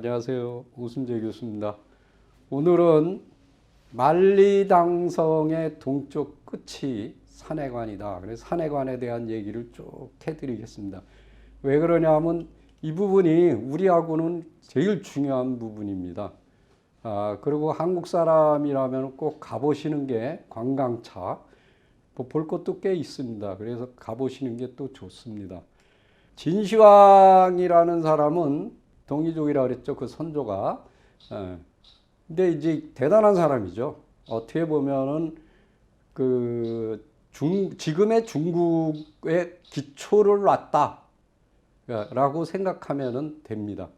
안녕하세요. 오순재 교수입니다. 오늘은 만리당성의 동쪽 끝이 산해관이다. 그래서 산해관에 대한 얘기를 쭉 해드리겠습니다. 왜 그러냐면 이 부분이 우리하고는 제일 중요한 부분입니다. 그리고 한국 사람이라면 꼭 가보시는 게 관광차, 볼 것도 꽤 있습니다. 그래서 가보시는 게 또 좋습니다. 진시황이라는 사람은 동이족이라고 그랬죠. 그 선조가. 근데 이제 대단한 사람이죠. 어떻게 보면은 지금의 중국의 기초를 놨다라고 생각하면은 됩니다.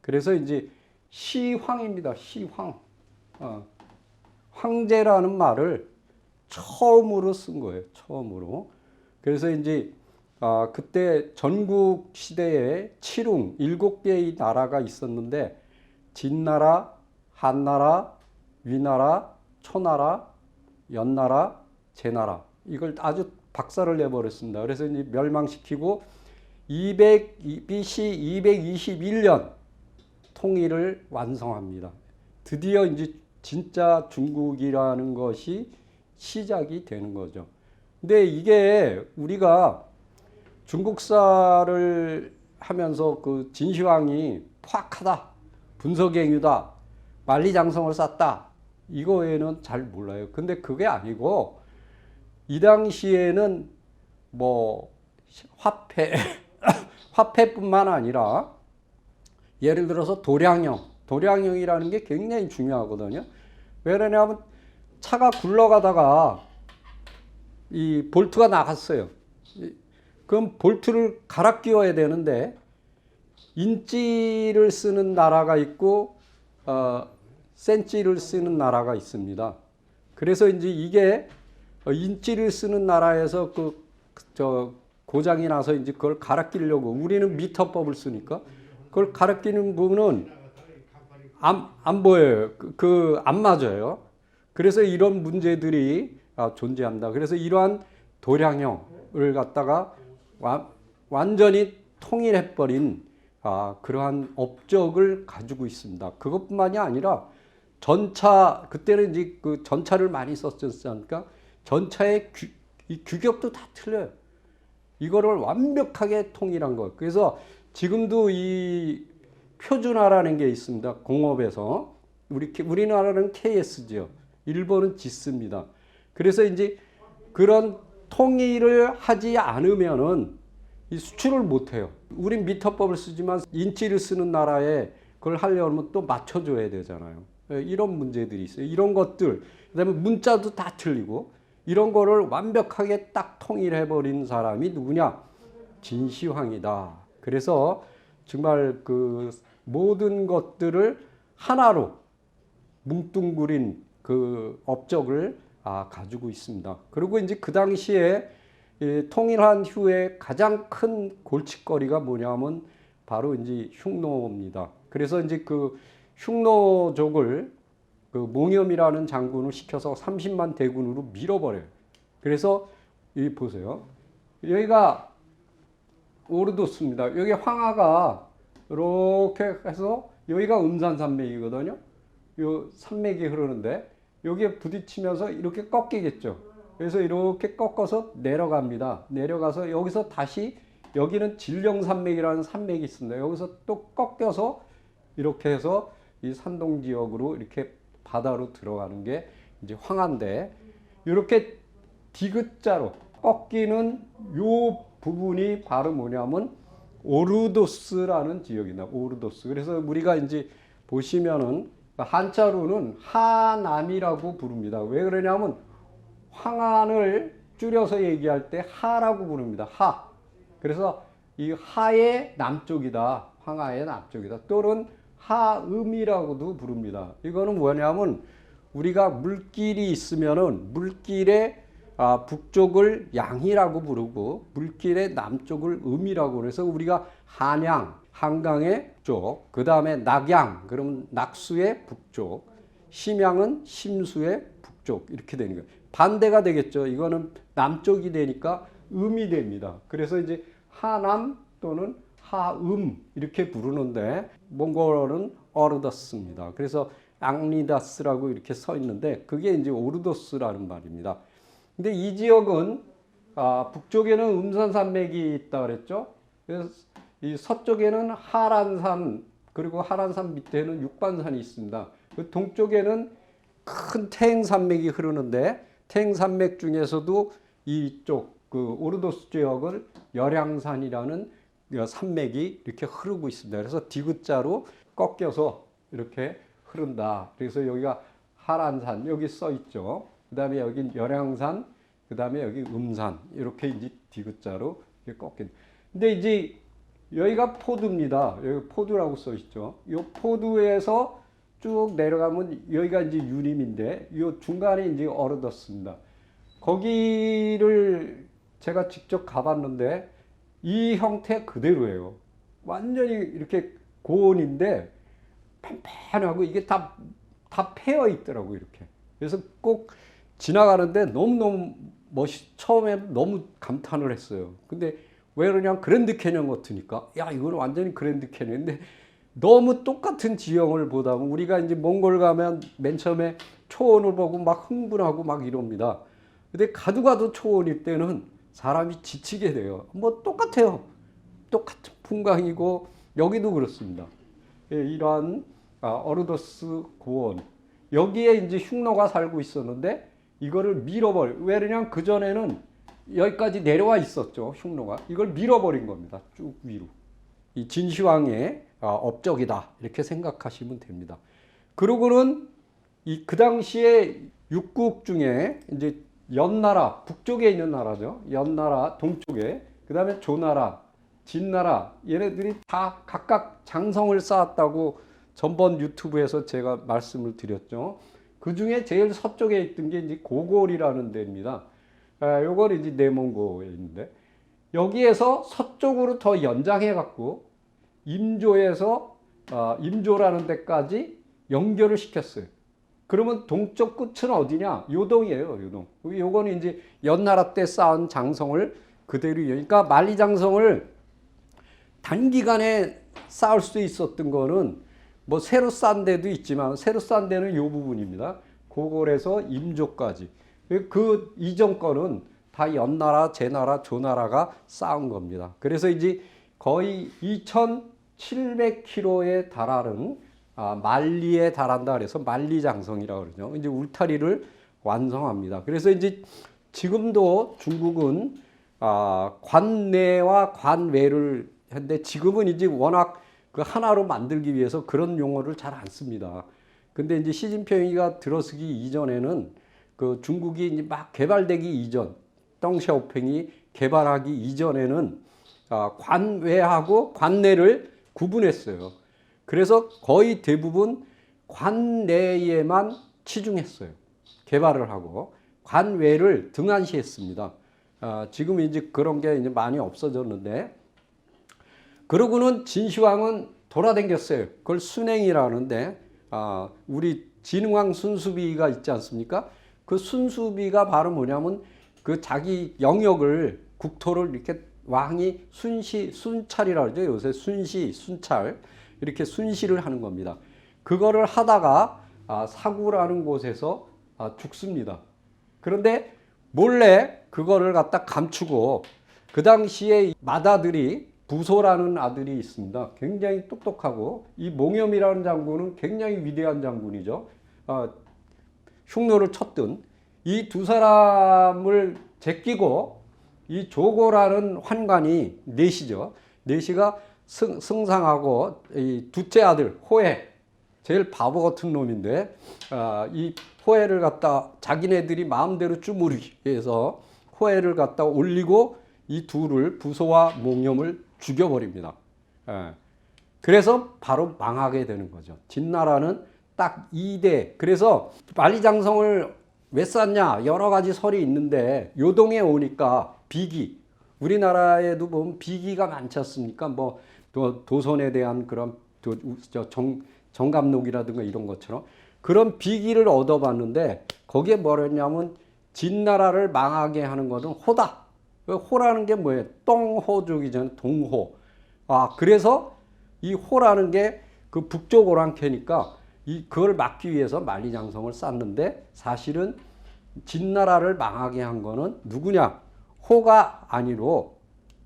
그래서 이제 시황입니다. 시황. 황제라는 말을 처음으로 쓴 거예요. 처음으로. 그래서 이제 그때 전국 시대에 칠웅 7개의 나라가 있었는데 진나라, 한나라, 위나라, 초나라, 연나라, 제나라 이걸 아주 박살을 내버렸습니다. 그래서 이제 멸망시키고 BC 221년 통일을 완성합니다. 드디어 이제 진짜 중국이라는 것이 시작이 되는 거죠. 근데 이게 우리가 중국사를 하면서 그 진시황이 포악하다, 분서갱유다, 만리장성을 쌓다 이거에는 잘 몰라요. 근데 그게 아니고 이 당시에는 뭐 화폐뿐만 아니라 예를 들어서 도량형이라는 게 굉장히 중요하거든요. 왜 그러냐면 차가 굴러가다가 이 볼트가 나갔어요. 그럼 볼트를 갈아 끼워야 되는데 인치를 쓰는 나라가 있고 센치를 쓰는 나라가 있습니다. 그래서 이제 이게 인치를 쓰는 나라에서 고장이 나서 이제 그걸 갈아 끼려고 우리는 미터법을 쓰니까 그걸 갈아 끼는 부분은 안 보여요. 안 맞아요. 그래서 이런 문제들이 존재한다. 그래서 이러한 도량형을 갖다가 완전히 통일해버린 그러한 업적을 가지고 있습니다. 그것뿐만이 아니라 전차, 그때는 이제 그 전차를 많이 썼으니까 전차의 규격도 다 틀려요. 이거를 완벽하게 통일한 것. 그래서 지금도 이 표준화라는 게 있습니다. 공업에서. 우리나라는 KS죠. 일본은 지스입니다. 그래서 이제 그런 통일을 하지 않으면은 이 수출을 못 해요. 우린 미터법을 쓰지만 인치를 쓰는 나라에 그걸 하려면 또 맞춰줘야 되잖아요. 이런 문제들이 있어요. 이런 것들, 그다음에 문자도 다 틀리고 이런 거를 완벽하게 딱 통일해버린 사람이 누구냐? 진시황이다. 그래서 정말 그 모든 것들을 하나로 뭉뚱그린 그 업적을 가지고 있습니다. 그리고 이제 그 당시에 통일한 후에 가장 큰 골칫거리가 뭐냐면 바로 이제 흉노입니다. 그래서 이제 그 흉노족을 그 몽염이라는 장군을 시켜서 30만 대군으로 밀어버려요. 그래서 여기 보세요. 여기가 오르도스입니다. 여기 황하가 이렇게 해서 여기가 음산산맥이거든요. 요 산맥이 흐르는데 여기에 부딪히면서 이렇게 꺾이겠죠. 그래서 이렇게 꺾어서 내려갑니다. 내려가서 여기서 다시 여기는 진령산맥이라는 산맥이 있습니다. 여기서 또 꺾여서 이렇게 해서 이 산동 지역으로 이렇게 바다로 들어가는 게 이제 황한데 이렇게 디귿자로 꺾이는 요 부분이 바로 뭐냐면 오르도스라는 지역이다. 오르도스. 그래서 우리가 이제 보시면은 한자로는 하남이라고 부릅니다. 왜 그러냐면 황한을 줄여서 얘기할 때 하라고 부릅니다. 하. 그래서 이 하의 남쪽이다. 황하의 남쪽이다. 또는 하음이라고도 부릅니다. 이거는 뭐냐면 우리가 물길이 있으면은 물길의 북쪽을 양이라고 부르고 물길의 남쪽을 음이라고 그래서 우리가 한양, 한강의 쪽, 그 다음에 낙양, 그러면 낙수의 북쪽, 심양은 심수의 북쪽 이렇게 되는 거예요. 반대가 되겠죠. 이거는 남쪽이 되니까 음이 됩니다. 그래서 이제 하남 또는 하음 이렇게 부르는데 몽골어는 어르더스입니다. 그래서 앙리다스라고 이렇게 써 있는데 그게 이제 오르도스라는 말입니다. 근데 이 지역은 북쪽에는 음산산맥이 있다 그랬죠. 그래서 이 서쪽에는 하란산 그리고 하란산 밑에는 육반산이 있습니다. 그 동쪽에는 큰 태행산맥이 흐르는데 태행산맥 중에서도 이쪽 그 오르도스 지역을 열양산이라는 산맥이 이렇게 흐르고 있습니다. 그래서 디귿자로 꺾여서 이렇게 흐른다. 그래서 여기가 하란산 여기 써 있죠. 그다음에 여기 열양산, 그다음에 여기 음산 이렇게 이제 디귿자로 이렇게 꺾인. 근데 이제 여기가 포두입니다. 여기 포두라고 써 있죠. 이 포두에서 쭉 내려가면 여기가 이제 유림인데 이 중간에 이제 어르더스입니다. 거기를 제가 직접 가봤는데 이 형태 그대로예요. 완전히 이렇게 고온인데 팽팽하고 이게 다 패여 있더라고 이렇게. 그래서 꼭 지나가는데 너무너무 처음에 너무 감탄을 했어요. 근데 왜 그러냐 그랜드 캐년 같으니까 야 이거는 완전히 그랜드 캐년인데 너무 똑같은 지형을 보다 보면 우리가 이제 몽골 가면 맨 처음에 초원을 보고 막 흥분하고 막 이럽니다. 근데 가도 초원일 때는 사람이 지치게 돼요. 뭐 똑같아요. 똑같은 풍광이고 여기도 그렇습니다. 예, 이러한 어르더스 고원 여기에 이제 흉노가 살고 있었는데 이거를 밀어버려. 왜 그러냐면 그 전에는 여기까지 내려와 있었죠. 흉노가 이걸 밀어버린 겁니다. 쭉 위로. 이 진시황의 업적이다 이렇게 생각하시면 됩니다. 그러고는 그 당시에 육국 중에 이제 연나라 북쪽에 있는 나라죠. 연나라 동쪽에 그 다음에 조나라, 진나라 얘네들이 다 각각 장성을 쌓았다고 전번 유튜브에서 제가 말씀을 드렸죠. 그 중에 제일 서쪽에 있던 게 이제 고골이라는 데입니다. 요걸 이제 내몽고에 있는데 여기에서 서쪽으로 더 연장해 갖고 임조에서 임조라는 데까지 연결을 시켰어요. 그러면 동쪽 끝은 어디냐? 요동이에요, 요동. 요거는 이제 연나라 때 쌓은 장성을 그대로 그러니까 만리장성을 단기간에 쌓을 수 있었던 거는 뭐 새로 싼 데도 있지만 새로 싼 데는 요 부분입니다. 고골에서 임조까지. 그 이전 거는 다 연나라, 제나라, 조나라가 쌓은 겁니다. 그래서 이제 거의 2,700km에 달하는 만리에 달한다 그래서 만리장성이라고 그러죠. 이제 울타리를 완성합니다. 그래서 이제 지금도 중국은 관내와 관외를 했는데 지금은 이제 워낙 그 하나로 만들기 위해서 그런 용어를 잘 안 씁니다. 근데 이제 시진핑이가 들어서기 이전에는 그 중국이 이제 막 개발되기 이전, 덩샤오팽이 개발하기 이전에는 관외하고 관내를 구분했어요. 그래서 거의 대부분 관내에만 치중했어요. 개발을 하고 관외를 등한시했습니다. 지금 이제 그런 게 이제 많이 없어졌는데 그러고는 진시황은 돌아다녔어요. 그걸 순행이라는데 우리 진흥왕 순수비가 있지 않습니까? 그 순수비가 바로 뭐냐면 그 자기 영역을 국토를 이렇게 왕이 순찰이라고 그러죠. 요새 순찰 이렇게 순시를 하는 겁니다. 그거를 하다가 사구라는 곳에서 죽습니다. 그런데 몰래 그거를 갖다 감추고 그 당시에 맏아들이 부소라는 아들이 있습니다. 굉장히 똑똑하고 이 몽염이라는 장군은 굉장히 위대한 장군이죠. 흉노를 쳤던 이 두 사람을 제끼고 이 조고라는 환관이 내시죠. 내시가 승상하고 이 둘째 아들 호해 제일 바보 같은 놈인데 이 호해를 갖다 자기네들이 마음대로 주무르기 위해서 호해를 갖다 올리고 이 둘을 부소와 몽염을 죽여버립니다. 그래서 바로 망하게 되는 거죠. 진나라는 딱 2대. 그래서 만리장성을 왜 쌓냐 여러 가지 설이 있는데 요동에 오니까 비기 우리나라에도 보면 비기가 많지 않습니까? 뭐 도선에 대한 그런 정감록이라든가 이런 것처럼 그런 비기를 얻어봤는데 거기에 뭐랬냐면 진나라를 망하게 하는 것은 호다. 호라는 게 뭐예요? 똥호족이잖아요. 동호. 그래서 이 호라는 게 그 북쪽 오랑캐니까 그걸 막기 위해서 만리장성을 쌓는데 사실은 진나라를 망하게 한 거는 누구냐? 호가 아니로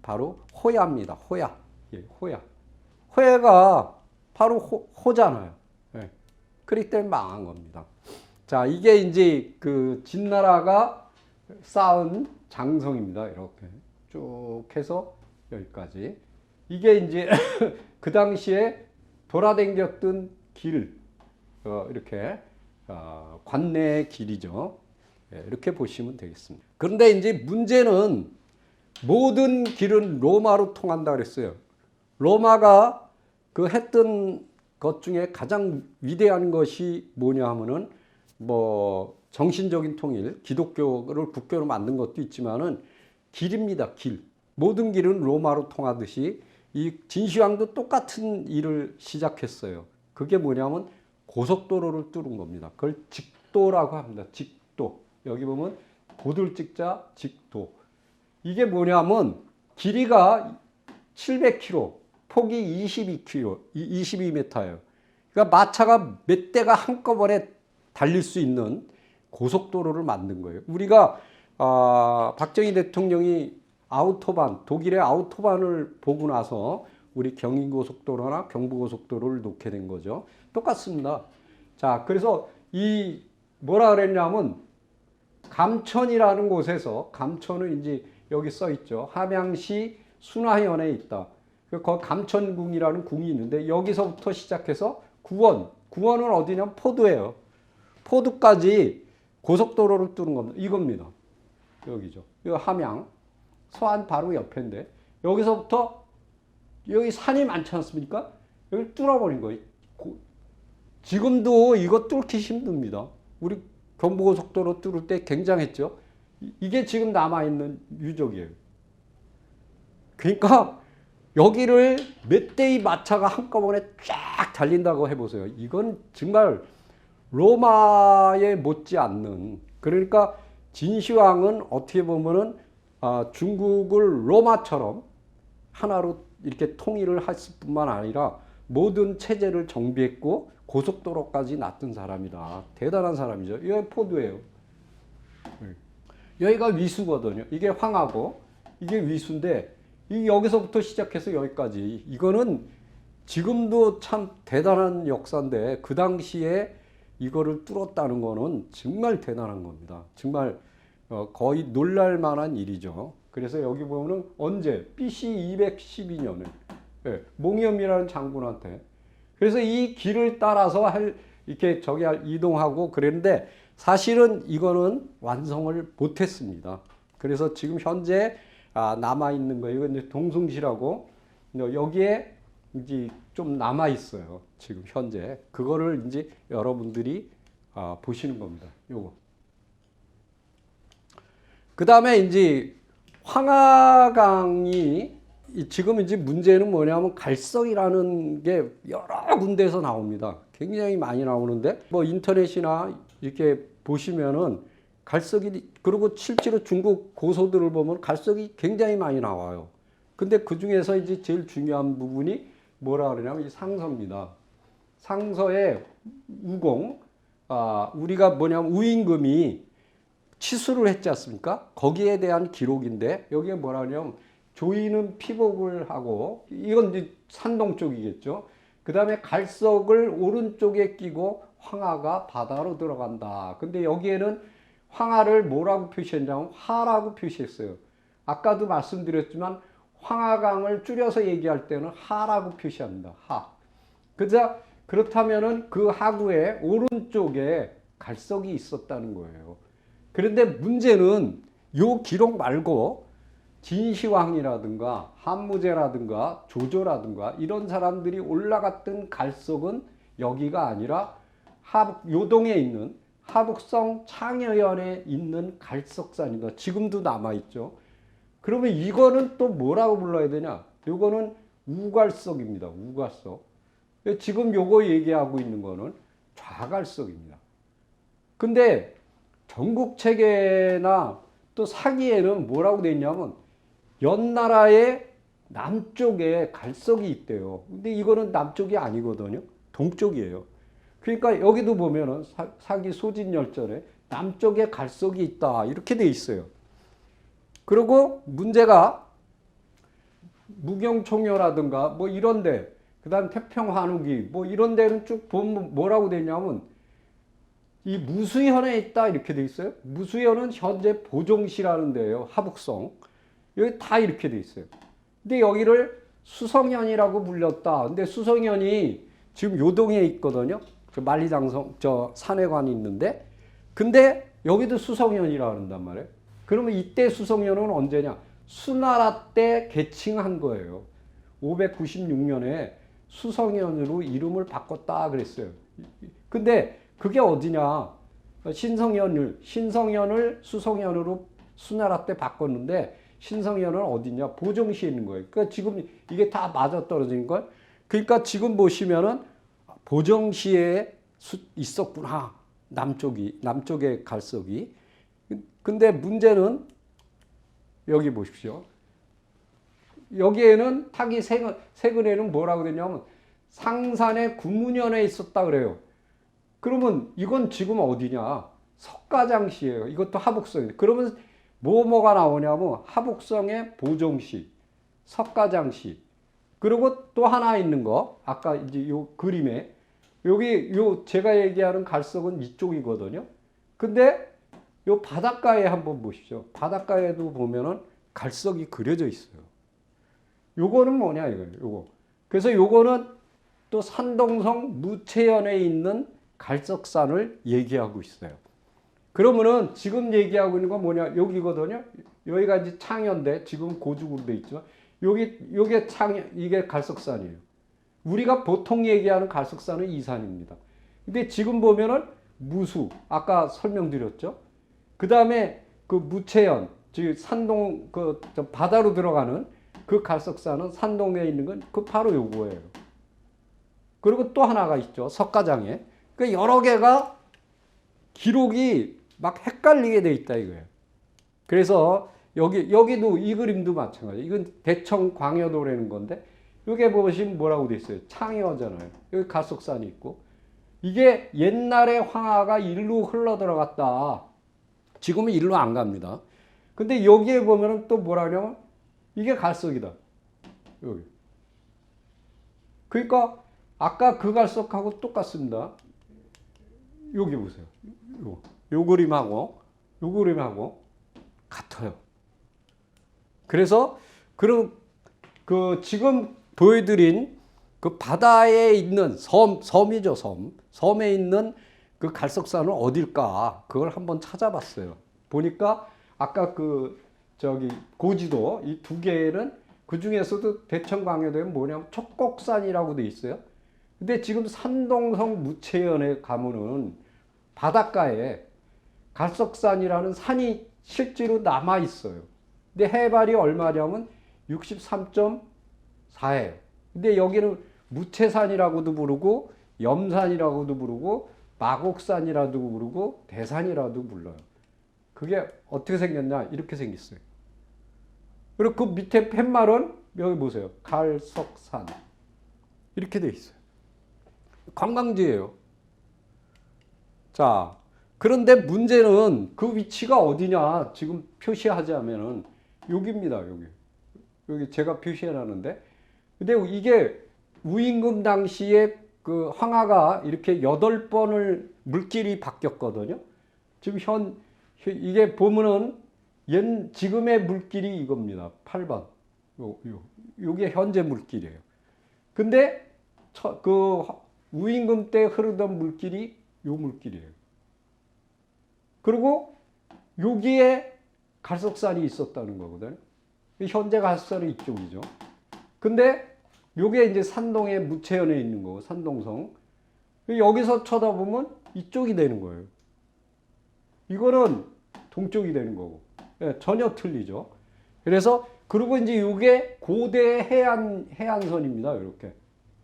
바로 호야입니다. 호야. 예, 호야. 호야가 바로 호잖아요. 예. 그렇기 때문에 망한 겁니다. 자, 이게 이제 그 진나라가 쌓은 장성입니다. 이렇게 쭉 해서 여기까지. 이게 이제 그 당시에 돌아다녔던 길, 이렇게 관내의 길이죠. 이렇게 보시면 되겠습니다. 그런데 이제 문제는 모든 길은 로마로 통한다 그랬어요. 로마가 그 했던 것 중에 가장 위대한 것이 뭐냐 하면은 뭐 정신적인 통일, 기독교를 국교로 만든 것도 있지만은 길입니다. 길. 모든 길은 로마로 통하듯이 이 진시황도 똑같은 일을 시작했어요. 그게 뭐냐면 고속도로를 뚫은 겁니다. 그걸 직도라고 합니다. 직도. 여기 보면 도들 찍자 직도. 이게 뭐냐면 길이가 700km, 폭이 22km, 22m예요. 그러니까 마차가 몇 대가 한꺼번에 달릴 수 있는 고속도로를 만든 거예요. 우리가 박정희 대통령이 독일의 아우토반을 보고 나서 우리 경인고속도로나 경부고속도로를 놓게 된 거죠. 똑같습니다. 자, 그래서 뭐라 그랬냐면 감천이라는 곳에서, 감천은 이제 여기 써 있죠. 함양시 순화현에 있다. 거기 감천궁이라는 궁이 있는데 여기서부터 시작해서 구원은 어디냐면 포도예요. 포도까지 고속도로를 뚫은 겁니다. 이겁니다. 여기죠. 이거 함양. 서안 바로 옆인데 여기서부터 여기 산이 많지 않습니까? 여기 뚫어버린 거예요. 지금도 이거 뚫기 힘듭니다. 우리 경부고속도로 뚫을 때 굉장했죠. 이게 지금 남아있는 유적이에요. 그러니까 여기를 몇 대의 마차가 한꺼번에 쫙 달린다고 해보세요. 이건 정말 로마에 못지않는, 그러니까 진시황은 어떻게 보면은 중국을 로마처럼 하나로 이렇게 통일을 했을 뿐만 아니라 모든 체제를 정비했고 고속도로까지 놨던 사람이다. 대단한 사람이죠. 여기 포도예요. 여기가 위수거든요. 이게 황하고 이게 위수인데 여기서부터 시작해서 여기까지. 이거는 지금도 참 대단한 역사인데 그 당시에 이거를 뚫었다는 거는 정말 대단한 겁니다. 정말 거의 놀랄 만한 일이죠. 그래서 여기 보면은 언제? BC 212년에 몽염이라는 장군한테. 그래서 이 길을 따라서 이렇게 이동하고 그랬는데 사실은 이거는 완성을 못했습니다. 그래서 지금 현재 남아 있는 거예요. 이건 동숭시라고 여기에 이제 좀 남아 있어요. 지금 현재 그거를 이제 여러분들이 보시는 겁니다. 요거. 그 다음에 이제 황하강이 지금 이제 문제는 뭐냐면 갈석이라는 게 여러 군데에서 나옵니다. 굉장히 많이 나오는데 뭐 인터넷이나 이렇게 보시면은 갈석이, 그리고 실제로 중국 고소들을 보면 갈석이 굉장히 많이 나와요. 근데 그 중에서 이제 제일 중요한 부분이 뭐라 그러냐면 이 상서입니다. 상서의 우공, 우리가 뭐냐면 우임금이 치수를 했지 않습니까? 거기에 대한 기록인데 여기에 뭐라 하냐면 조이는 피복을 하고, 이건 이제 산동 쪽이겠죠. 그 다음에 갈석을 오른쪽에 끼고 황하가 바다로 들어간다. 근데 여기에는 황하를 뭐라고 표시했냐면 하라고 표시했어요. 아까도 말씀드렸지만 황하강을 줄여서 얘기할 때는 하라고 표시합니다. 하. 그렇다면은 그 하구의 오른쪽에 갈석이 있었다는 거예요. 그런데 문제는 요 기록 말고 진시황이라든가 한무제라든가 조조라든가 이런 사람들이 올라갔던 갈석은 여기가 아니라 요동에 있는 하북성 창여현에 있는 갈석산이다. 지금도 남아있죠. 그러면 이거는 또 뭐라고 불러야 되냐? 요거는 우갈석입니다. 우갈석. 지금 요거 얘기하고 있는 거는 좌갈석입니다. 근데 전국체계나 또 사기에는 뭐라고 돼 있냐면 연나라의 남쪽에 갈석이 있대요. 근데 이거는 남쪽이 아니거든요. 동쪽이에요. 그러니까 여기도 보면은 사기 소진열전에 남쪽에 갈석이 있다 이렇게 돼 있어요. 그리고 문제가 무경총효라든가 뭐 이런데, 그다음 태평한우기 뭐 이런 데는 쭉 보면 뭐라고 되냐면 이 무수현에 있다 이렇게 돼 있어요. 무수현은 현재 보종시라는 데예요. 하북성. 여기 다 이렇게 돼 있어요. 근데 여기를 수성현이라고 불렸다. 근데 수성현이 지금 요동에 있거든요. 저 만리장성 저 산해관이 있는데, 근데 여기도 수성현이라 그런단 말이에요. 그러면 이때 수성현은 언제냐? 수나라 때 개칭한 거예요. 596년에 수성현으로 이름을 바꿨다 그랬어요. 근데 그게 어디냐? 신성현을 수성현으로 수나라 때 바꿨는데, 신성현은 어디냐? 보정시에 있는 거예요. 그러니까 지금 이게 다 맞아떨어진 걸. 그러니까 지금 보시면은 보정시에 있었구나. 남쪽에 갈석이. 근데 문제는 여기 보십시오. 여기에는 타기 세근에는 뭐라고 되냐면 상산의 구문현에 있었다 그래요. 그러면 이건 지금 어디냐? 석가장시예요. 이것도 하북성이에요. 그러면 뭐가 나오냐면 하북성의 보정시, 석가장시. 그리고 또 하나 있는 거, 아까 이제 요 그림에 여기 제가 얘기하는 갈석은 이쪽이거든요. 근데 요 바닷가에 한번 보십시오. 바닷가에도 보면은 갈석이 그려져 있어요. 요거는 뭐냐 이거예요. 요거. 그래서 요거는 또 산동성 무채연에 있는 갈석산을 얘기하고 있어요. 그러면은 지금 얘기하고 있는 건 뭐냐? 여기거든요. 여기가 이제 창현대, 지금 고죽으로 돼 있죠. 요게 이게 갈석산이에요. 우리가 보통 얘기하는 갈석산은 이 산입니다. 근데 지금 보면은 무수, 아까 설명드렸죠. 그 다음에 그 무채연, 즉 산동 저 바다로 들어가는 그 갈석산은 산동에 있는 건 그 바로 요거예요. 그리고 또 하나가 있죠. 석가장에. 그 여러 개가 기록이 막 헷갈리게 돼 있다 이거예요. 그래서 여기도 이 그림도 마찬가지예요. 이건 대청 광여도라는 건데, 여기 보시면 뭐라고 돼 있어요? 창여잖아요. 여기 갈석산이 있고, 이게 옛날에 황하가 일로 흘러 들어갔다. 지금은 일로 안 갑니다. 근데 여기에 보면은 또 뭐라 그러냐면 이게 갈석이다. 여기. 그러니까 아까 그 갈석하고 똑같습니다. 여기 보세요. 요 그림하고 같아요. 그래서 그 지금 보여드린 그 바다에 있는 섬이죠, 섬에 있는 그 갈석산은 어딜까? 그걸 한번 찾아봤어요. 보니까 아까 고지도 이 두 개는 그 중에서도 대청광여도에 뭐냐면 촉곡산이라고 돼 있어요. 근데 지금 산동성 무채연에 가면은 바닷가에 갈석산이라는 산이 실제로 남아 있어요. 근데 해발이 얼마냐면 63.4예요. 근데 여기는 무채산이라고도 부르고 염산이라고도 부르고 마곡산이라도 부르고 대산이라도 불러요. 그게 어떻게 생겼냐? 이렇게 생겼어요. 그리고 그 밑에 팻말은 여기 보세요. 갈석산. 이렇게 돼 있어요. 관광지예요. 자, 그런데 문제는 그 위치가 어디냐? 지금 표시하자면은 여기입니다. 여기 제가 표시해놨는데, 근데 이게 우임금 당시에 그 황하가 이렇게 8번을 물길이 바뀌었거든요. 지금 이게 보면은 지금의 물길이 이겁니다. 8번. 요게 현재 물길이에요. 근데 그 우임금 때 흐르던 물길이 요 물길이에요. 그리고 여기에 갈석산이 있었다는 거거든요. 현재 갈석산은 이쪽이죠. 근데 요게 이제 산동의 무채연에 있는 거고, 산동성. 여기서 쳐다보면 이쪽이 되는 거예요. 이거는 동쪽이 되는 거고. 예, 전혀 틀리죠. 그래서, 그리고 이제 요게 고대 해안선입니다. 이렇게.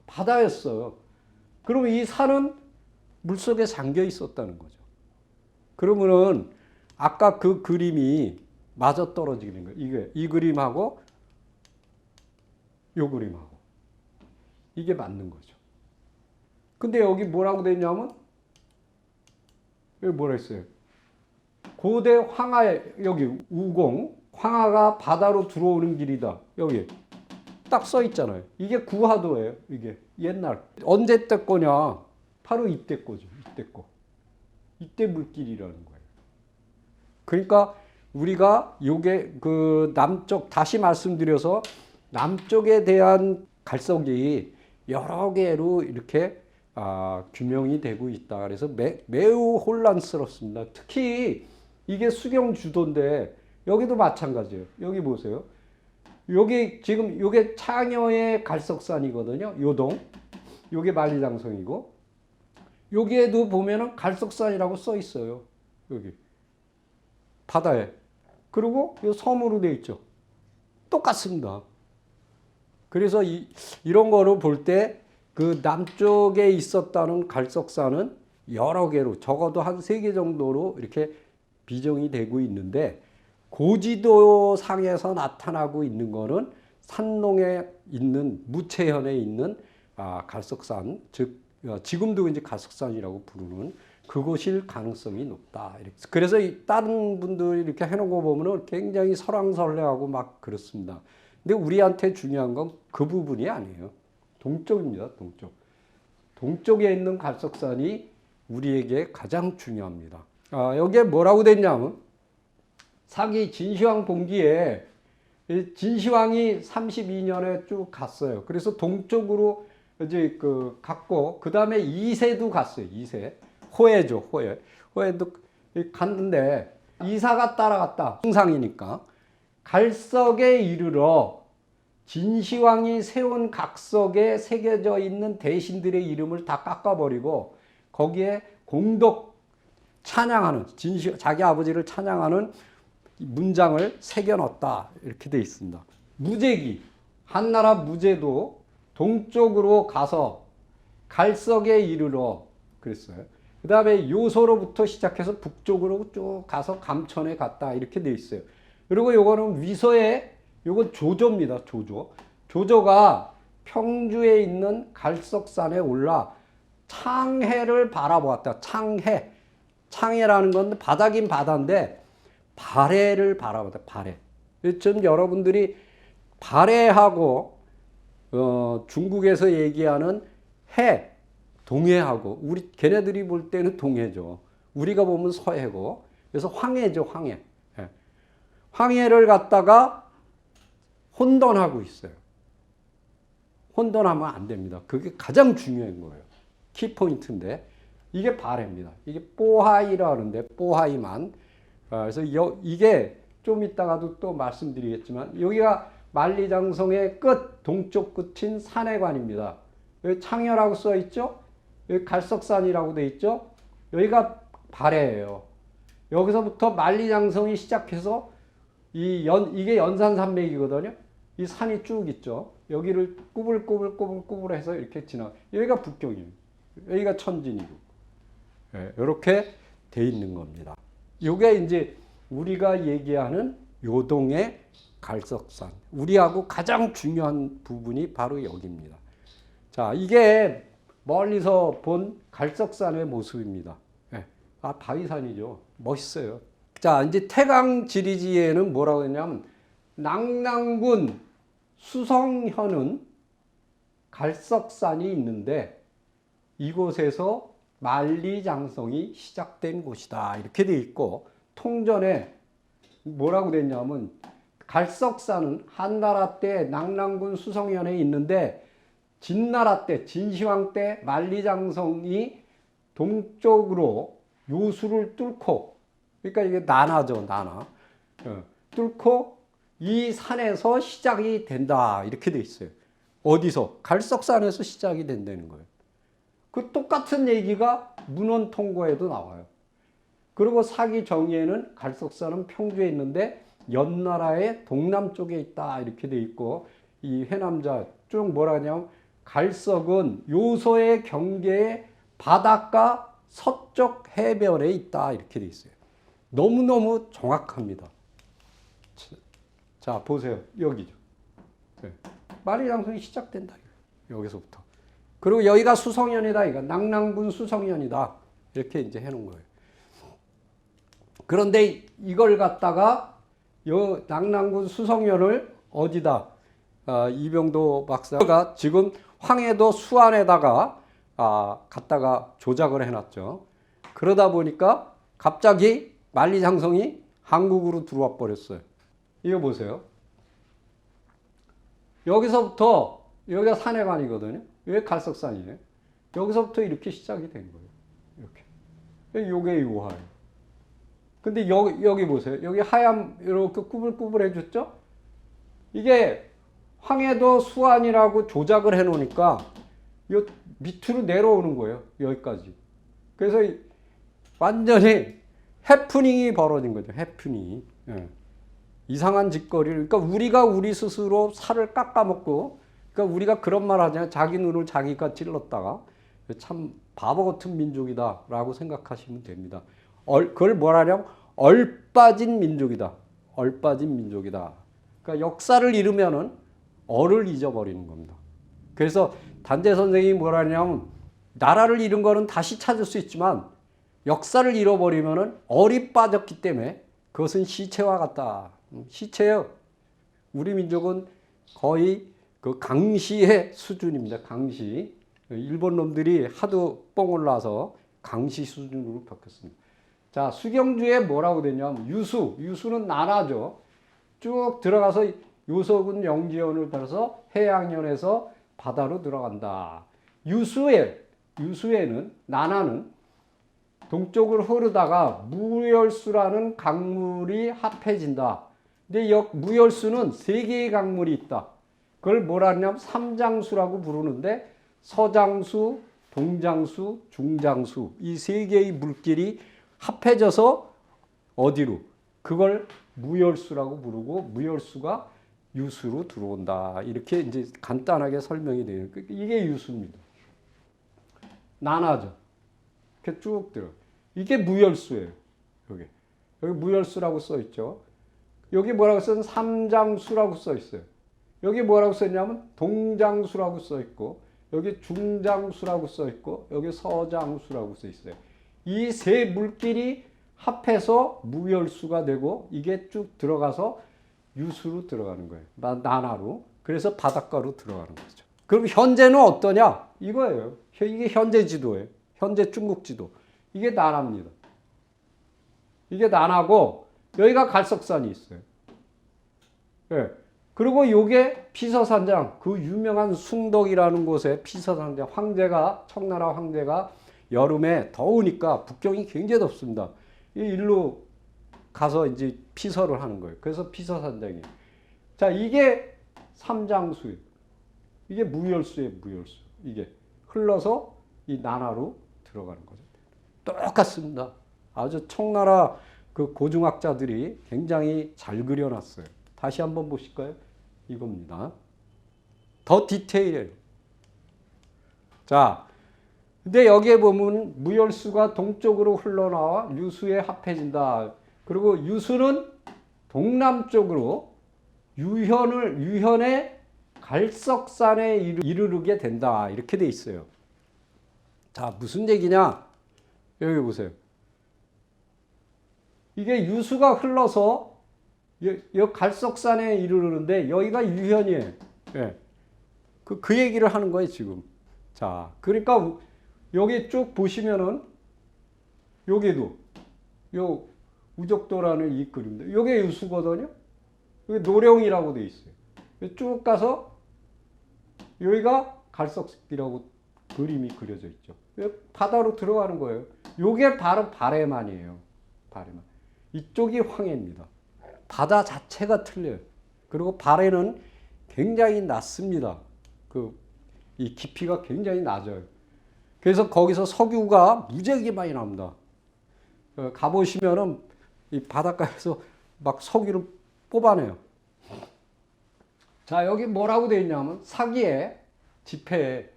바다였어요. 그러면 이 산은 물속에 잠겨 있었다는 거죠. 그러면은, 아까 그 그림이 맞아떨어지는 거예요. 이 그림하고 요 그림하고. 이게 맞는 거죠. 근데 여기 뭐라고 돼 있냐면, 여기 뭐라 했어요? 고대 황하, 여기 우공, 황하가 바다로 들어오는 길이다. 여기 딱 써 있잖아요. 이게 구하도예요. 이게 옛날. 언제 때 거냐? 바로 이때 거죠. 이때 거. 이때 물길이라는 거예요. 그러니까 우리가 요게 그 남쪽, 다시 말씀드려서 남쪽에 대한 갈석이 여러 개로 이렇게 규명이 되고 있다. 그래서 매우 혼란스럽습니다. 특히 이게 수경주도인데 여기도 마찬가지예요. 여기 보세요. 여기 지금 요게 창여의 갈석산이거든요. 요동. 요게 만리장성이고 여기에도 보면은 갈석산이라고 써 있어요. 여기 바다에. 그리고 요 섬으로 되어 있죠. 똑같습니다. 그래서 이런 거를 볼 때 그 남쪽에 있었다는 갈석산은 여러 개로 적어도 한 3개 정도로 이렇게 비정이 되고 있는데 고지도 상에서 나타나고 있는 거는 산농에 있는 무채현에 있는 갈석산, 즉 지금도 이제 갈석산이라고 부르는 그곳일 가능성이 높다. 이렇게. 그래서 다른 분들이 이렇게 해놓은 거 보면은 굉장히 설왕설래하고 막 그렇습니다. 근데 우리한테 중요한 건 그 부분이 아니에요. 동쪽입니다. 동쪽. 동쪽에 있는 갈석산이 우리에게 가장 중요합니다. 여기에 뭐라고 됐냐면 사기 진시황 봉기에 진시황이 32년에 쭉 갔어요. 그래서 동쪽으로 이제 갔고 그 다음에 2세도 갔어요. 2세 호해죠. 호해도 갔는데 이사가 따라갔다. 홍상이니까 갈석에 이르러 진시황이 세운 각석에 새겨져 있는 대신들의 이름을 다 깎아버리고 거기에 공덕 찬양하는 자기 아버지를 찬양하는 문장을 새겨 넣었다. 이렇게 되어 있습니다. 무제기 한나라 무제도 동쪽으로 가서 갈석에 이르러 그랬어요. 그 다음에 요소로부터 시작해서 북쪽으로 쭉 가서 감천에 갔다. 이렇게 되어 있어요. 그리고 요거는 위서에 요건 조조입니다. 조조. 조조가 평주에 있는 갈석산에 올라 창해를 바라보았다. 창해. 창해라는 건 바다긴 바다인데 발해를 바라보았다. 발해. 지금 여러분들이 발해하고 중국에서 얘기하는 해, 동해하고 우리 걔네들이 볼 때는 동해죠. 우리가 보면 서해고. 그래서 황해죠. 황해. 황해를 갖다가 혼돈하고 있어요. 혼돈하면 안 됩니다. 그게 가장 중요한 거예요. 키포인트인데 이게 발해입니다. 이게 뽀하이라 하는데 뽀하이만. 그래서 이게 좀 이따가도 또 말씀드리겠지만 여기가 만리장성의 끝 동쪽 끝인 산해관입니다. 여기 창여라고 써 있죠. 여기 갈석산이라고 돼 있죠. 여기가 발해예요. 여기서부터 만리장성이 시작해서 이게 연산산맥이거든요. 이 산이 쭉 있죠. 여기를 꾸불꾸불 해서 이렇게 지나. 여기가 북경이에요. 여기가 천진이고. 이렇게 돼 있는 겁니다. 이게 이제 우리가 얘기하는 요동의 갈석산. 우리하고 가장 중요한 부분이 바로 여기입니다. 자, 이게 멀리서 본 갈석산의 모습입니다. 바위산이죠. 멋있어요. 자, 이제 태강 지리지에는 뭐라고 했냐면 낙랑군 수성현은 갈석산이 있는데 이곳에서 만리장성이 시작된 곳이다. 이렇게 돼 있고 통전에 뭐라고 됐냐면 갈석산은 한나라 때 낙랑군 수성현에 있는데 진나라 때 진시황 때 만리장성이 동쪽으로 요수를 뚫고 그러니까 이게 난하죠. 난하. 뚫고 이 산에서 시작이 된다. 이렇게 돼 있어요. 어디서? 갈석산에서 시작이 된다는 거예요. 그 똑같은 얘기가 문헌통고에도 나와요. 그리고 사기 정의에는 갈석산은 평주에 있는데 연나라의 동남쪽에 있다. 이렇게 돼 있고 이 회남자 쭉 뭐라 하냐면 갈석은 요소의 경계의 바닷가 서쪽 해변에 있다. 이렇게 돼 있어요. 너무너무 정확합니다. 자, 보세요. 여기죠. 만리장성이 시작된다. 여기서부터. 그리고 여기가 수성현이다. 이거 낙랑군 수성현이다. 이렇게 이제 해놓은 거예요. 그런데 이걸 갖다가 요 낙랑군 수성현을 어디다 이병도 박사가 지금 황해도 수안에다가 갖다가 조작을 해놨죠. 그러다 보니까 갑자기 만리장성이 한국으로 들어와 버렸어요. 이거 보세요. 여기서부터 여기가 산해관이거든요. 여기 갈석산이에요. 여기서부터 이렇게 시작이 된 거예요. 이렇게. 요게 요하예요. 근데 여기 보세요. 여기 하얀 이렇게 꾸불꾸불해졌죠? 이게 황해도 수안이라고 조작을 해놓으니까 요 밑으로 내려오는 거예요. 여기까지. 그래서 완전히 해프닝이 벌어진 거죠. 해프닝이. 예. 이상한 짓거리를. 그러니까 우리가 우리 스스로 살을 깎아먹고, 그러니까 우리가 그런 말 하잖아요. 자기 눈을 자기가 찔렀다가 참 바보 같은 민족이다라고 생각하시면 됩니다. 그걸 뭐라냐면 얼빠진 민족이다. 얼빠진 민족이다. 그러니까 역사를 잃으면은 얼을 잊어버리는 겁니다. 그래서 단재 선생님이 뭐라냐면 나라를 잃은 거는 다시 찾을 수 있지만 역사를 잃어버리면은 얼이 빠졌기 때문에 그것은 시체와 같다. 시체예요. 우리 민족은 거의 그 강시의 수준입니다. 강시. 일본 놈들이 하도 뻥을 놔서 강시 수준으로 바뀌었습니다. 자, 수경주에 뭐라고 되냐면 유수는 나라죠. 쭉 들어가서 요석은 영지연을 따라서 해양연에서 바다로 들어간다. 유수에는 나나는 동쪽으로 흐르다가 무열수라는 강물이 합해진다. 근데 무열수는 세 개의 강물이 있다. 그걸 뭐라 하냐면 삼장수라고 부르는데 서장수, 동장수, 중장수 이 세 개의 물길이 합해져서 어디로? 그걸 무열수라고 부르고 무열수가 유수로 들어온다. 이렇게 이제 간단하게 설명이 돼요. 이게 유수입니다. 나나죠. 이렇게 쭉 들어. 이게 무열수예요. 여기 무열수라고 써 있죠. 여기 뭐라고 써있는 삼장수라고 써 있어요. 여기 뭐라고 써있냐면 동장수라고 써 있고 여기 중장수라고 써 있고 여기 서장수라고 써 있어요. 이 세 물길이 합해서 무열수가 되고 이게 쭉 들어가서 유수로 들어가는 거예요. 나나로. 그래서 바닷가로 들어가는 거죠. 그럼 현재는 어떠냐? 이거예요. 이게 현재 지도예요. 현재 중국 지도. 이게 나나입니다. 이게 나나고 여기가 갈석산이 있어요. 예. 그리고 요게 피서산장, 그 유명한 숭덕이라는 곳에 피서산장, 청나라 황제가 여름에 더우니까 북경이 굉장히 덥습니다. 일로 가서 이제 피서를 하는 거예요. 그래서 피서산장이에요. 자, 이게 삼장수예요. 이게 무열수예요, 무열수. 이게 흘러서 이 나나로 들어가는 거죠. 똑같습니다. 아주 청나라 그 고중학자들이 굉장히 잘 그려놨어요. 다시 한번 보실까요? 이겁니다. 더 디테일해요. 자, 근데 여기에 보면 무열수가 동쪽으로 흘러나와 유수에 합해진다. 그리고 유수는 동남쪽으로 유현의 갈석산에 이르르게 된다. 이렇게 돼 있어요. 자, 무슨 얘기냐? 여기 보세요. 이게 유수가 흘러서 여기 갈석산에 이르르는데 여기가 유현이에요. 예. 그 얘기를 하는 거예요, 지금. 자, 그러니까 여기 쭉 보시면은 여기도 요 우족도라는 이 그림인데 요게 유수거든요. 여기 노령이라고 돼 있어요. 쭉 가서 여기가 갈석이라고 그림이 그려져 있죠. 바다로 들어가는 거예요. 요게 바로 바레만이에요. 바레만. 이쪽이 황해입니다. 바다 자체가 틀려요. 그리고 바레는 굉장히 낮습니다. 이 깊이가 굉장히 낮아요. 그래서 거기서 석유가 무지하게 많이 나옵니다. 가보시면은 이 바닷가에서 막 석유를 뽑아내요. 자, 여기 뭐라고 되어 있냐면 사기에 지폐에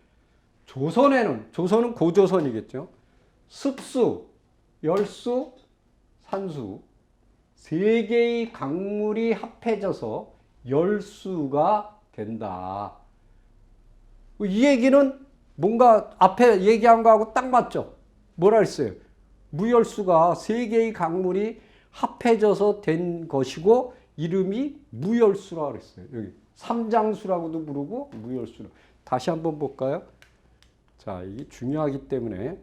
조선은 고조선이겠죠. 습수, 열수, 산수 세 개의 강물이 합해져서 열수가 된다. 이 얘기는 뭔가 앞에 얘기한 거하고 딱 맞죠? 뭐라 했어요? 무열수가 세 개의 강물이 합해져서 된 것이고 이름이 무열수라 그랬어요. 여기 삼장수라고도 부르고 무열수라. 다시 한번 볼까요? 자, 이게 중요하기 때문에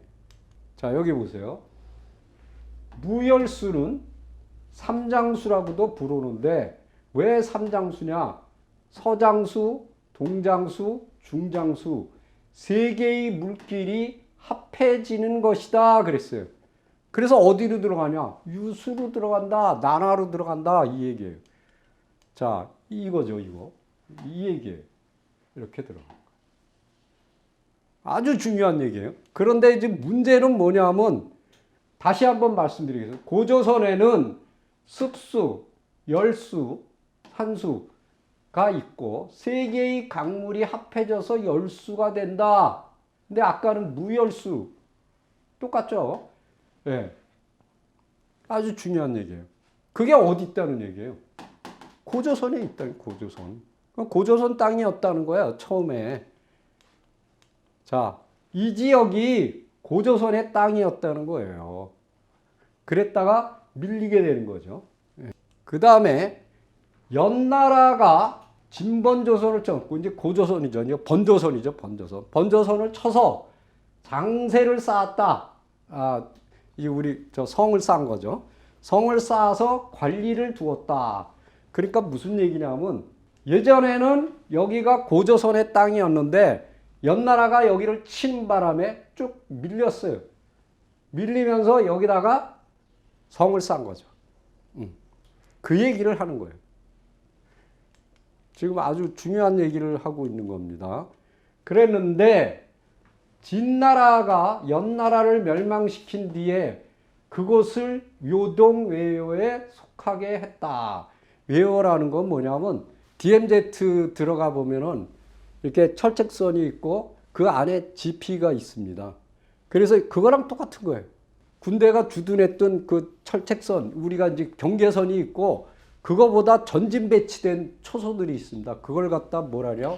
자, 여기 보세요. 무열수는 삼장수라고도 부르는데 왜 삼장수냐? 서장수, 동장수, 중장수 세 개의 물길이 합해지는 것이다 그랬어요. 그래서 어디로 들어가냐? 유수로 들어간다, 난화로 들어간다 이 얘기예요. 자, 이거죠, 이거. 이 얘기예요. 이렇게 들어간 거. 아주 중요한 얘기예요. 그런데 이제 문제는 뭐냐면 다시 한번 말씀드리겠습니다. 고조선에는 습수, 열수, 산수가 있고 세 개의 강물이 합해져서 열수가 된다. 근데 아까는 무열수 똑같죠? 네. 아주 중요한 얘기예요. 그게 어디 있다는 얘기예요? 고조선에 있다는 고조선. 고조선 땅이었다는 거야 처음에. 자, 이 지역이 고조선의 땅이었다는 거예요. 그랬다가 밀리게 되는 거죠. 그 다음에 연나라가 진번조선을 쳐고 이제 고조선이죠. 이제 번조선이죠. 번조선. 번조선을 쳐서 장세를 쌓았다. 이 우리 저 성을 쌓은 거죠. 성을 쌓아서 관리를 두었다. 그러니까 무슨 얘기냐면 예전에는 여기가 고조선의 땅이었는데 연나라가 여기를 친 바람에 쭉 밀렸어요. 밀리면서 여기다가 성을 쌓은 거죠. 그 얘기를 하는 거예요. 지금 아주 중요한 얘기를 하고 있는 겁니다. 그랬는데 진나라가 연나라를 멸망시킨 뒤에 그곳을 요동외요에 속하게 했다. 외요라는 건 뭐냐면 DMZ 들어가 보면은 이렇게 철책선이 있고 그 안에 GP가 있습니다. 그래서 그거랑 똑같은 거예요. 군대가 주둔했던 그 철책선, 우리가 이제 경계선이 있고 그거보다 전진 배치된 초소들이 있습니다. 그걸 갖다 뭐라냐?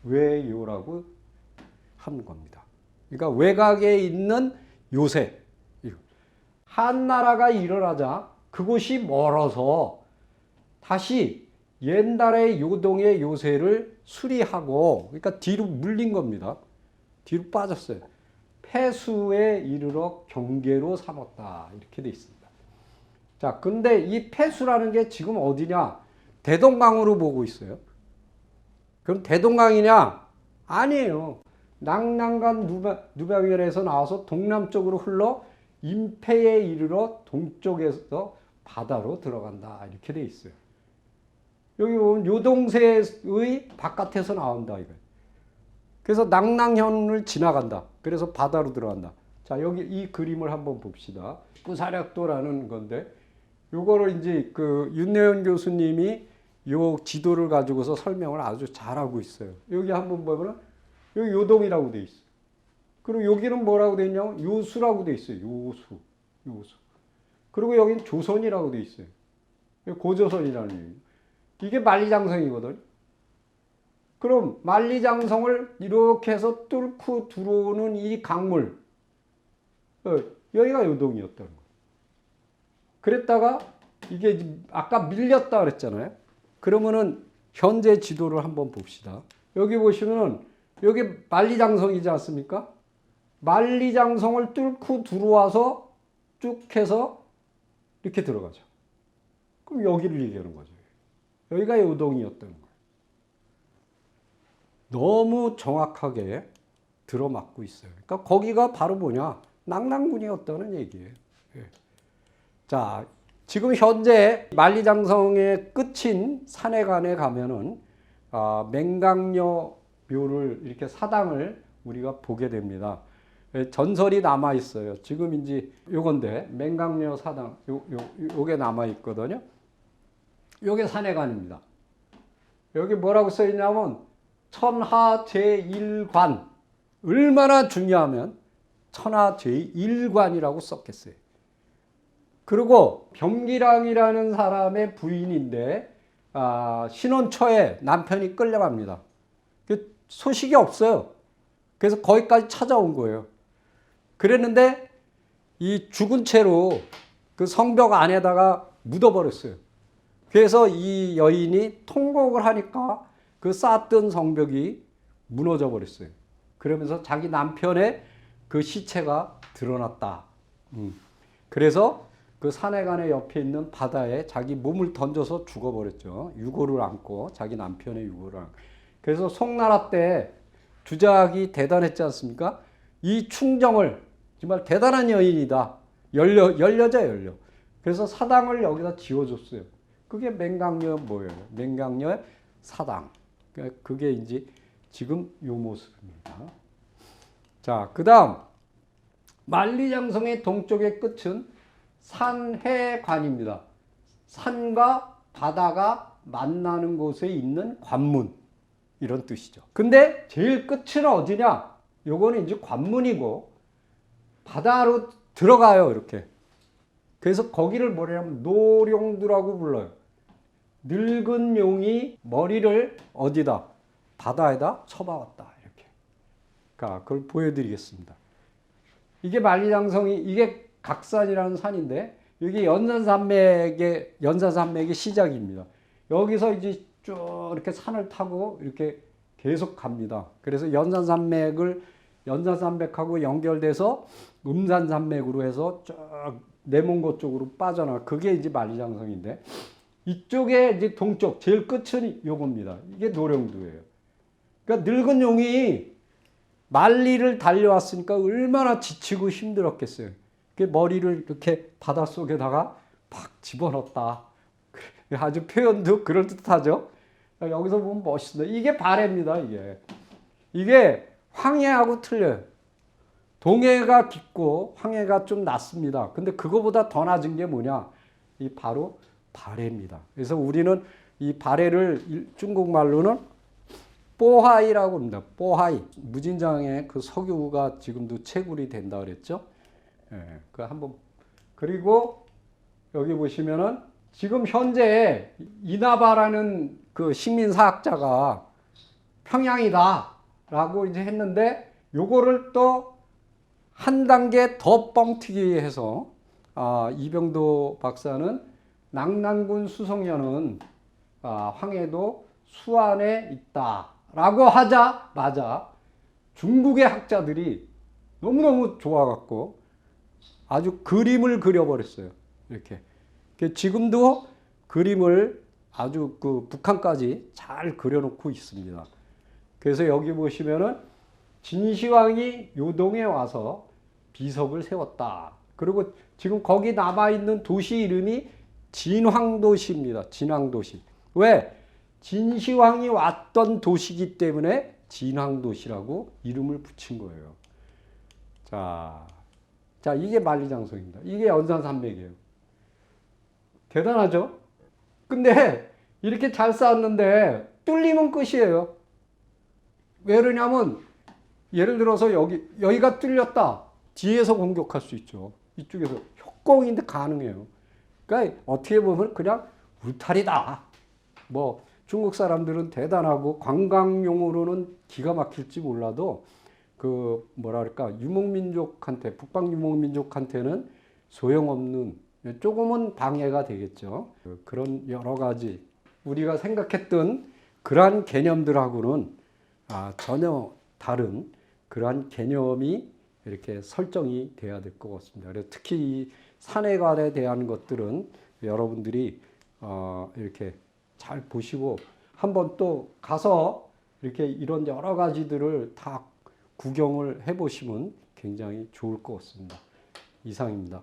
외요라고 하는 겁니다. 그러니까 외곽에 있는 요새. 한나라가 일어나자 그곳이 멀어서 다시 옛날의 요동의 요새를 수리하고 그러니까 뒤로 물린 겁니다. 뒤로 빠졌어요. 폐수에 이르러 경계로 삼았다. 이렇게 돼 있습니다. 자, 근데 이 폐수라는 게 지금 어디냐? 대동강으로 보고 있어요. 그럼 대동강이냐? 아니에요. 낙랑강 누방면에서 나와서 동남쪽으로 흘러 임폐에 이르러 동쪽에서 바다로 들어간다. 이렇게 돼 있어요. 여기 보면 요동새의 바깥에서 나온다. 이거. 그래서 낙랑현을 지나간다. 그래서 바다로 들어간다. 자, 여기 이 그림을 한번 봅시다. 부사략도라는 건데, 요거를 이제 그 윤내현 교수님이 요 지도를 가지고서 설명을 아주 잘하고 있어요. 여기 한번 보면 여기 요동이라고 돼 있어요. 그리고 여기는 뭐라고 돼 있냐면 요수라고 돼 있어요. 요수. 그리고 여기는 조선이라고 돼 있어요. 고조선이라는 얘기예요. 이게 만리장성이거든. 그럼 만리장성을 이렇게 해서 뚫고 들어오는 이 강물, 여기가 요동이었다는 거예요. 그랬다가 이게 아까 밀렸다 그랬잖아요. 그러면은 현재 지도를 한번 봅시다. 여기 보시면은 여기 만리장성이지 않습니까? 만리장성을 뚫고 들어와서 쭉 해서 이렇게 들어가죠. 그럼 여기를 얘기하는 거죠. 여기가 요동이었다는 거예요. 너무 정확하게 들어맞고 있어요. 그러니까 거기가 바로 뭐냐? 낙랑군이었다는 얘기예요. 자, 지금 현재 만리장성의 끝인 산해관에 가면은 맹강녀 묘를 이렇게 사당을 우리가 보게 됩니다. 전설이 남아 있어요. 지금 이제 요건데 맹강녀 사당 요게 남아 있거든요. 요게 산해관입니다. 여기 뭐라고 써 있냐면 천하 제1관. 얼마나 중요하면 천하 제1관이라고 썼겠어요. 그리고 병기랑이라는 사람의 부인인데 신혼 초에 남편이 끌려갑니다. 그 소식이 없어요. 그래서 거기까지 찾아온 거예요. 그랬는데 이 죽은 채로 그 성벽 안에다가 묻어버렸어요. 그래서 이 여인이 통곡을 하니까 그 쌓았던 성벽이 무너져 버렸어요. 그러면서 자기 남편의 그 시체가 드러났다. 그래서 그 산해관의 옆에 있는 바다에 자기 몸을 던져서 죽어버렸죠. 유골을 안고, 자기 남편의 유골을 안고. 그래서 송나라 때 주작이 대단했지 않습니까? 이 충정을 정말 대단한 여인이다. 열려자 열려. 그래서 사당을 여기다 지어줬어요. 그게 맹강녀 뭐예요? 맹강녀 사당. 그게 이제 지금 요 모습입니다. 자, 그 다음 만리장성의 동쪽의 끝은 산해관입니다. 산과 바다가 만나는 곳에 있는 관문, 이런 뜻이죠. 근데 제일 끝은 어디냐? 요거는 이제 관문이고 바다로 들어가요, 이렇게. 그래서 거기를 뭐냐면 노룡두라고 불러요. 늙은 용이 머리를 어디다? 바다에다 쳐박았다, 이렇게. 그러니까 그걸 보여드리겠습니다. 이게 만리장성이, 이게 각산이라는 산인데, 여기 연산산맥의 시작입니다. 여기서 이제 쭉 이렇게 산을 타고 이렇게 계속 갑니다. 그래서 연산산맥하고 연결돼서 음산산맥으로 해서 쭉 내몽고 쪽으로 빠져나. 그게 이제 만리장성인데, 이쪽에 이제 동쪽 제일 끝은 요겁니다. 이게 노령두예요. 그러니까 늙은 용이 만리를 달려왔으니까 얼마나 지치고 힘들었겠어요. 머리를 이렇게 바닷속에다가 팍 집어넣었다. 아주 표현도 그럴듯하죠. 여기서 보면 멋있습니다. 이게 발해입니다. 이게 황해하고 틀려요. 동해가 깊고 황해가 좀 낮습니다. 근데 그거보다 더 낮은 게 뭐냐? 이 바로 발해입니다. 그래서 우리는 이 발해를 중국말로는 뽀하이라고 합니다. 뽀하이. 무진장의 그 석유가 지금도 채굴이 된다 그랬죠. 예, 그 한번. 그리고 여기 보시면은 지금 현재 이나바라는 그 식민사학자가 평양이다라고 이제 했는데, 요거를 또 한 단계 더 뻥튀기 해서 이병도 박사는 낙랑군 수성현은 황해도 수안에 있다라고 하자마자 중국의 학자들이 너무너무 좋아갖고 아주 그림을 그려버렸어요. 이렇게. 지금도 그림을 아주 그 북한까지 잘 그려놓고 있습니다. 그래서 여기 보시면은 진시황이 요동에 와서 비석을 세웠다. 그리고 지금 거기 남아있는 도시 이름이 진황도시입니다. 진황도시. 왜? 진시황이 왔던 도시이기 때문에 진황도시라고 이름을 붙인 거예요. 자, 이게 만리장성입니다. 이게 연산산맥이에요. 대단하죠? 근데 이렇게 잘 쌓았는데 뚫리면 끝이에요. 왜 그러냐면, 예를 들어서 여기가 뚫렸다. 뒤에서 공격할 수 있죠. 이쪽에서 협공인데 가능해요. 그러니까 어떻게 보면 그냥 울타리다. 뭐 중국 사람들은 대단하고 관광용으로는 기가 막힐지 몰라도 그 뭐랄까 유목민족한테, 북방 유목민족한테는 소용없는, 조금은 방해가 되겠죠. 그런 여러 가지 우리가 생각했던 그러한 개념들하고는 전혀 다른 그러한 개념이 이렇게 설정이 돼야 될 것 같습니다. 그래서 특히 이 산해관에 대한 것들은 여러분들이 이렇게 잘 보시고 한번 또 가서 이렇게 이런 여러 가지들을 다 구경을 해보시면 굉장히 좋을 것 같습니다. 이상입니다.